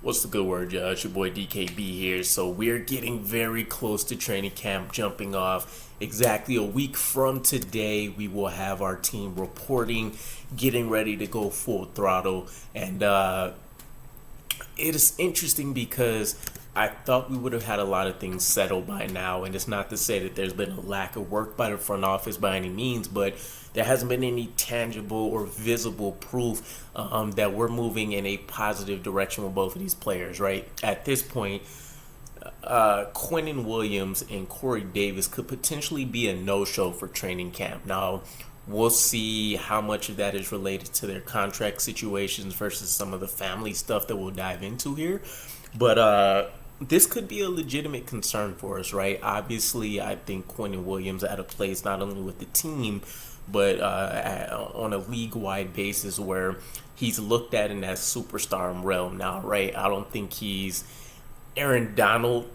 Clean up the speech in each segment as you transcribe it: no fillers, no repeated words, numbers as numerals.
What's the good word, y'all? It's your boy DKB here. So we're getting very close to training camp jumping off. Exactly a week from today, we will have our team reporting, getting ready to go full throttle. And it is interesting because I thought we would have had a lot of things settled by now. And it's not to say that there's been a lack of work by the front office by any means, but there hasn't been any tangible or visible proof that we're moving in a positive direction with both of these players, right? At this point, Quinnen Williams and Corey Davis could potentially be a no-show for training camp. Now, we'll see how much of that is related to their contract situations versus some of the family stuff that we'll dive into here. But this could be a legitimate concern for us, right? Obviously, I think Quinnen Williams at a place not only with the team, but on a league-wide basis where he's looked at in that superstar realm now, right? I don't think he's Aaron Donald,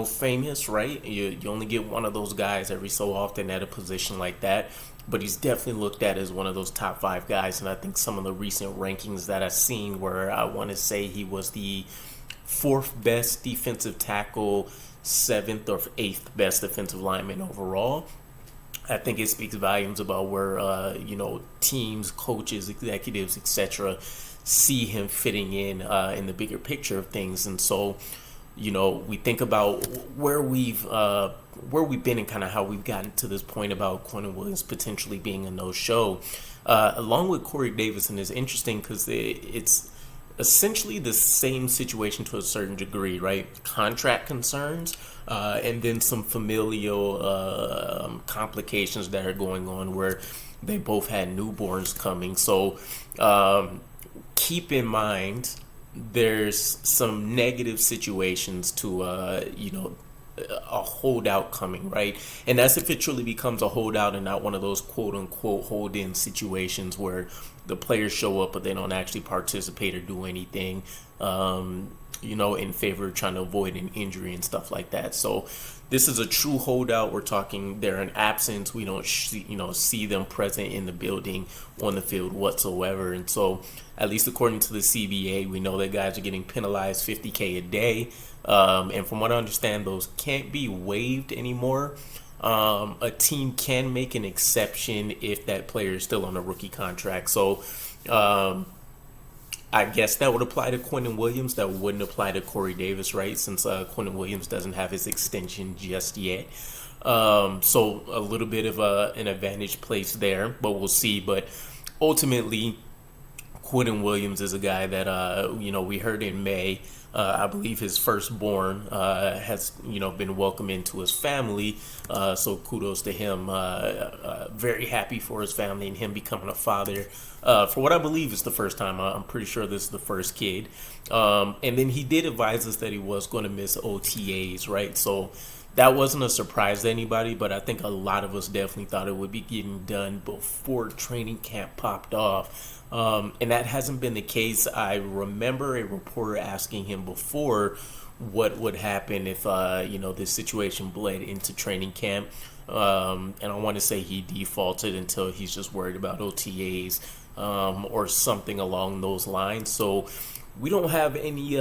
famous, right? You only get one of those guys every so often at a position like that. But he's definitely looked at as one of those top 5 guys. And I think some of the recent rankings that I've seen where I want to say he was the 4th best defensive tackle, 7th or 8th best defensive lineman overall. I think it speaks volumes about where, teams, coaches, executives, etc. see him fitting in the bigger picture of things. And so, we think about where we've been and kind of how we've gotten to this point about Quinnen Williams potentially being a no-show. Along with Corey Davis, and it's interesting because it's essentially the same situation to a certain degree, right? Contract concerns, and then some familial complications that are going on where they both had newborns coming. So keep in mind there's some negative situations to a holdout coming, right? And that's if it truly becomes a holdout and not one of those quote unquote hold in situations where the players show up but they don't actually participate or do anything in favor of trying to avoid an injury and stuff like that. So this is a true holdout. We're talking they're in absence. We don't see them present in the building on the field whatsoever. And so at least according to the CBA, we know that guys are getting penalized $50K a day. And from what I understand, those can't be waived anymore. A team can make an exception if that player is still on a rookie contract. So I guess that would apply to Quinnen Williams. That wouldn't apply to Corey Davis, right? Since Quinnen Williams doesn't have his extension just yet. So a little bit of an advantage place there, but we'll see. But ultimately, Quinnen Williams is a guy that, we heard in May. I believe his firstborn has, been welcomed into his family. So kudos to him. Very happy for his family and him becoming a father. For what I believe is the first time. I'm pretty sure this is the first kid. And then he did advise us that he was going to miss OTAs, right? So that wasn't a surprise to anybody, but I think a lot of us definitely thought it would be getting done before training camp popped off. And that hasn't been the case. I remember a reporter asking him before what would happen if, this situation bled into training camp. And I want to say he defaulted until he's just worried about OTAs or something along those lines. So we don't have any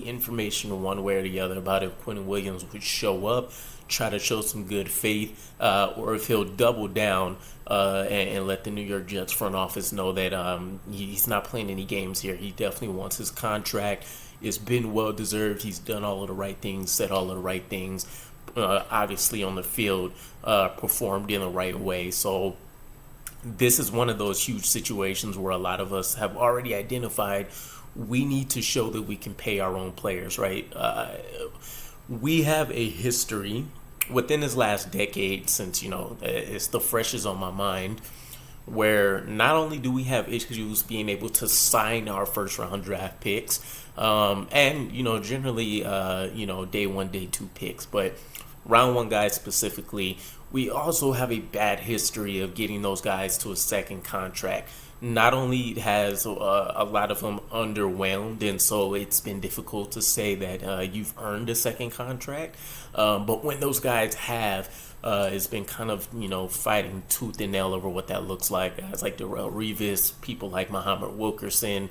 information one way or the other about if Quinnen Williams would show up, try to show some good faith, or if he'll double down and let the New York Jets front office know that he's not playing any games here. He definitely wants his contract. It's been well deserved. He's done all of the right things, said all of the right things. Obviously on the field, performed in the right way. So this is one of those huge situations where a lot of us have already identified we need to show that we can pay our own players, right? We have a history within this last decade, since, it's the freshest on my mind, where not only do we have issues being able to sign our first round draft picks, and, generally, day 1, day 2 picks, but round 1 guys specifically, we also have a bad history of getting those guys to a second contract. Not only has a lot of them underwhelmed, and so it's been difficult to say that you've earned a second contract, but when those guys have, it's been kind of, fighting tooth and nail over what that looks like. Guys like Darrelle Revis, people like Muhammad Wilkerson,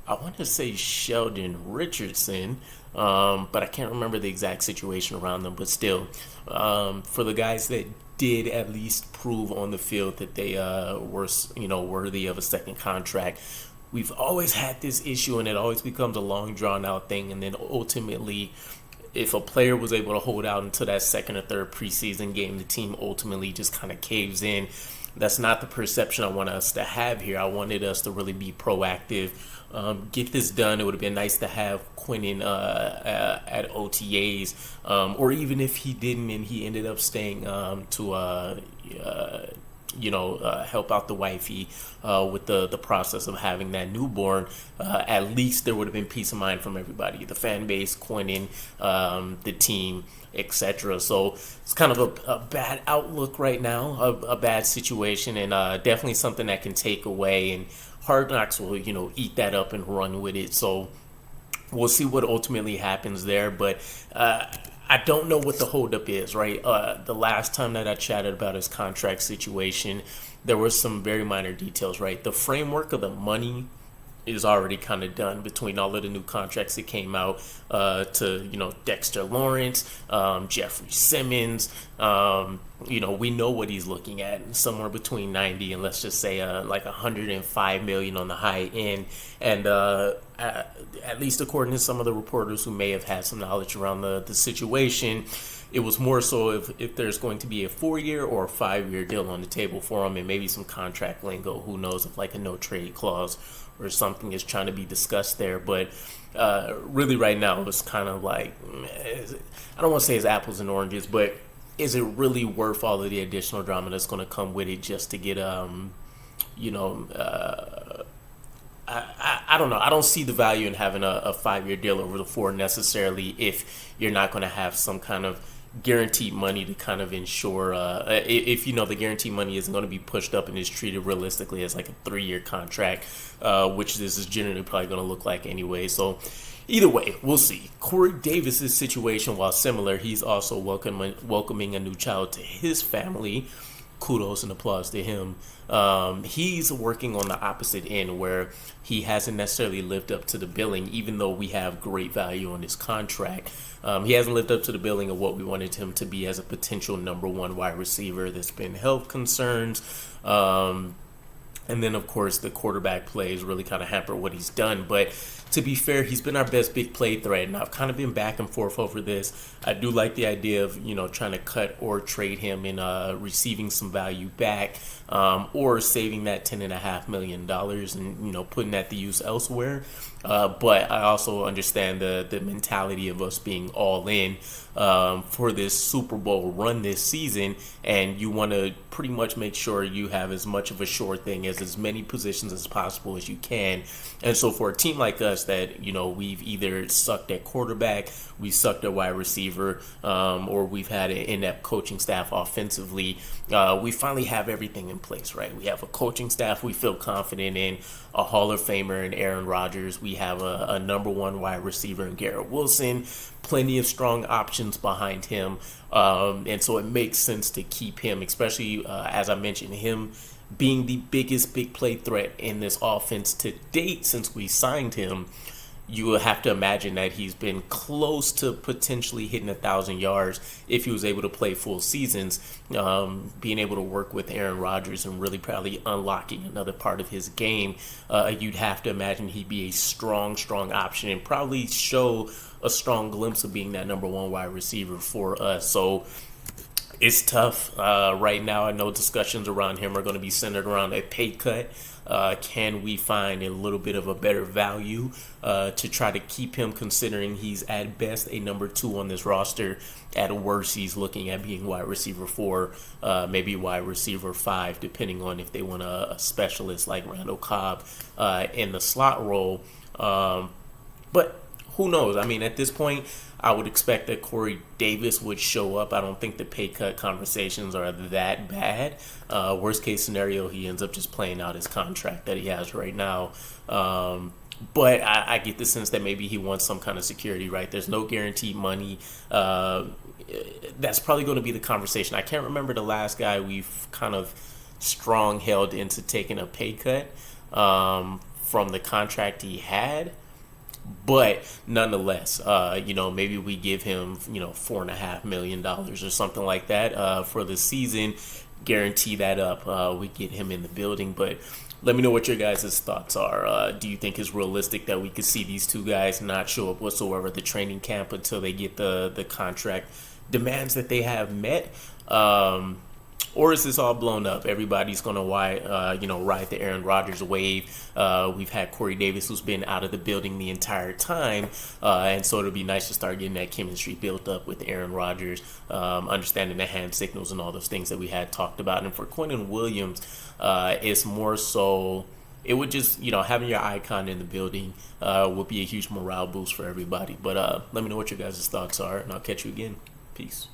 I want to say Sheldon Richardson, but I can't remember the exact situation around them. But still, for the guys that did at least prove on the field that they were, worthy of a second contract, we've always had this issue, and it always becomes a long, drawn out thing. And then ultimately, if a player was able to hold out until that second or third preseason game, the team ultimately just kind of caves in. That's not the perception I want us to have here. I wanted us to really be proactive, get this done. It would have been nice to have Quinnen at OTAs, or even if he didn't and he ended up staying to help out the wifey with the process of having that newborn. At least there would have been peace of mind from everybody, the fan base, Quinnen, the team, etc. So it's kind of a bad outlook right now, a bad situation, and definitely something that can take away. And Hard Knocks will, eat that up and run with it. So we'll see what ultimately happens there, but I don't know what the holdup is, right? The last time that I chatted about his contract situation, there were some very minor details, right? The framework of the money is already kind of done between all of the new contracts that came out to, Dexter Lawrence, Jeffrey Simmons. We know what he's looking at, somewhere between 90 and let's just say like 105 million on the high end. And at least according to some of the reporters who may have had some knowledge around the situation, it was more so if there's going to be a 4-year or a 5-year deal on the table for him, and maybe some contract lingo. Who knows, if like a no trade clause or something is trying to be discussed there. But really right now it's kind of like, I don't want to say it's apples and oranges, but is it really worth all of the additional drama that's going to come with it just to get I don't know. I don't see the value in having a 5-year deal over the 4 necessarily if you're not going to have some kind of guaranteed money to kind of ensure if the guaranteed money isn't going to be pushed up and is treated realistically as like a 3-year contract, which this is generally probably going to look like anyway. So either way, we'll see. Corey Davis's situation, while similar, he's also welcoming a new child to his family. Kudos and applause to him. He's working on the opposite end where he hasn't necessarily lived up to the billing, even though we have great value on his contract. He hasn't lived up to the billing of what we wanted him to be as a potential number 1 wide receiver. There's been health concerns. And then, of course, the quarterback play has really kind of hampered what he's done. But to be fair, he's been our best big play threat, and I've kind of been back and forth over this. I do like the idea of, trying to cut or trade him and receiving some value back, or saving that $10.5 million and, putting that to use elsewhere. But I also understand the mentality of us being all in for this Super Bowl run this season, and you want to pretty much make sure you have as much of a sure thing as many positions as possible as you can. And so for a team like us that, we've either sucked at quarterback, we sucked at wide receiver, or we've had an inept coaching staff offensively, we finally have everything in place, right? We have a coaching staff we feel confident in, a Hall of Famer in Aaron Rodgers. We have a number 1 wide receiver in Garrett Wilson, plenty of strong options behind him. And so it makes sense to keep him, especially, as I mentioned, him being the biggest big play threat in this offense to date since we signed him. You will have to imagine that he's been close to potentially hitting 1,000 yards if he was able to play full seasons, being able to work with Aaron Rodgers and really probably unlocking another part of his game. You'd have to imagine he'd be a strong option and probably show a strong glimpse of being that number 1 wide receiver for us. So it's tough right now. I know discussions around him are going to be centered around a pay cut. Can we find a little bit of a better value to try to keep him, considering he's at best a number 2 on this roster? At worst, he's looking at being wide receiver 4, maybe wide receiver 5, depending on if they want a specialist like Randall Cobb in the slot role. But who knows? I mean, at this point, I would expect that Corey Davis would show up. I don't think the pay cut conversations are that bad. Worst case scenario, he ends up just playing out his contract that he has right now. But I get the sense that maybe he wants some kind of security, right? There's no guaranteed money. That's probably going to be the conversation. I can't remember the last guy we've kind of strong held into taking a pay cut from the contract he had. But nonetheless, maybe we give him, $4.5 million or something like that for the season. Guarantee that up. We get him in the building. But let me know what your guys' thoughts are. Do you think it's realistic that we could see these two guys not show up whatsoever at the training camp until they get the contract demands that they have met? Or is this all blown up? Everybody's going to ride the Aaron Rodgers wave. We've had Corey Davis, who's been out of the building the entire time. And so it'll be nice to start getting that chemistry built up with Aaron Rodgers, understanding the hand signals and all those things that we had talked about. And for Quinnen Williams, it's more so, it would just, having your icon in the building would be a huge morale boost for everybody. But let me know what your guys' thoughts are, and I'll catch you again. Peace.